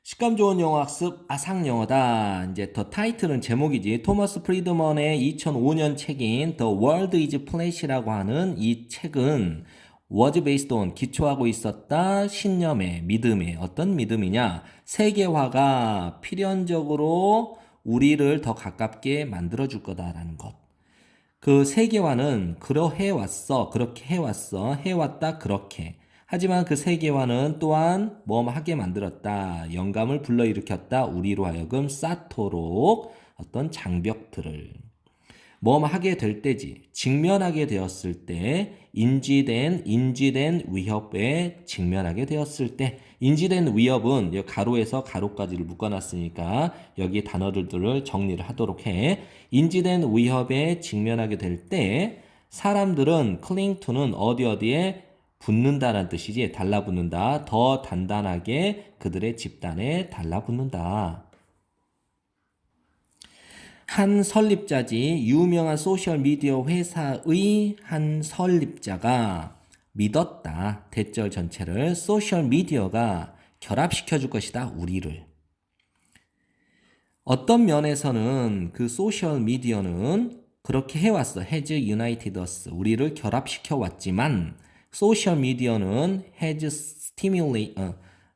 식감 좋은 영어 학습 아상영어다. 이제 더 타이틀은 제목이지. 토머스 프리드먼의 2005년 책인 The World is Plat이라고 하는 이 책은 was based on 기초하고 있었다. 신념에, 믿음에. 어떤 믿음이냐? 세계화가 필연적으로 우리를 더 가깝게 만들어줄 거다라는 것. 그 세계화는 그러해 왔어. 그렇게 해왔어. 해왔다. 그렇게. 하지만 그 세계화는 또한 뭐하게 만들었다. 영감을 불러일으켰다. 우리로 하여금 쌓도록 어떤 장벽들을 하게 될 때지. 직면하게 되었을 때 인지된 위협에 직면하게 되었을 때 인지된 위협은 여기 가로에서 가로까지를 묶어놨으니까 여기 단어들을 정리를 하도록 해. 인지된 위협에 직면하게 될 때 사람들은 cling to는 어디에 붙는다라는 뜻이지. 달라붙는다. 더 단단하게 그들의 집단에 달라붙는다. 한 설립자지 유명한 소셜미디어 회사의 한 설립자가 믿었다. 대절 전체를 소셜미디어가 결합시켜 줄 것이다. 우리를. 어떤 면에서는 그 소셜미디어는 그렇게 해왔어. has united us. 우리를 결합시켜 왔지만 소셜미디어는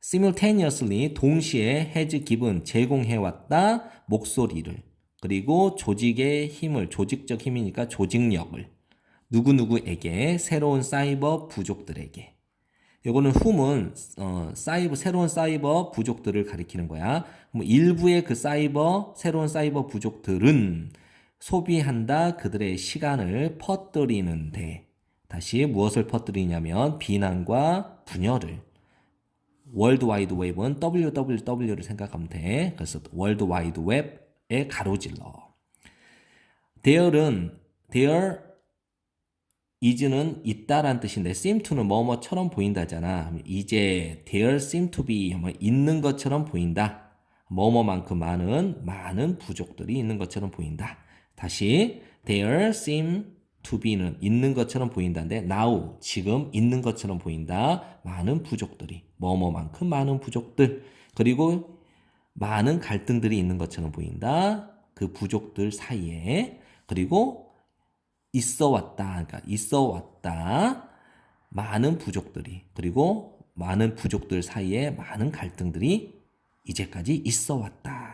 simultaneously 동시에 has given 제공해왔다. 목소리를. 그리고 조직의 힘을, 조직적 힘이니까 조직력을 누구누구에게, 새로운 사이버 부족들에게. 요거는 whom은 새로운 사이버 부족들을 가리키는 거야. 일부의 그 새로운 사이버 부족들은 소비한다. 그들의 시간을 퍼뜨리는데, 다시 무엇을 퍼뜨리냐면 비난과 분열을. 월드와이드 웹은 www를 생각하면 돼. 그래서 월드와이드 웹에 가로질러. there is는 있다란 뜻인데 seem to는 뭐뭐처럼 보인다잖아. 이제 there seem to be 있는 것처럼 보인다. 뭐뭐만큼 많은 부족들이 있는 것처럼 보인다. 다시 there seem to be는 있는 것처럼 보인다인데 now 지금 있는 것처럼 보인다. 많은 부족들이 뭐뭐만큼 많은 부족들 그리고 많은 갈등들이 있는 것처럼 보인다. 그 부족들 사이에 그리고 있어 왔다. 많은 부족들이 그리고 많은 부족들 사이에 많은 갈등들이 이제까지 있어 왔다.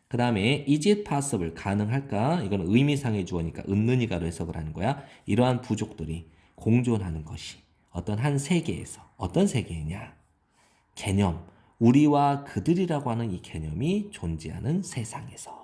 그 다음에 is it possible 가능할까? 이건 의미상의 주어니까 은는이가로 해석을 하는 거야. 이러한 부족들이 공존하는 것이 어떤 한 세계에서 어떤 세계냐? 개념 우리와 그들이라고 하는 이 개념이 존재하는 세상에서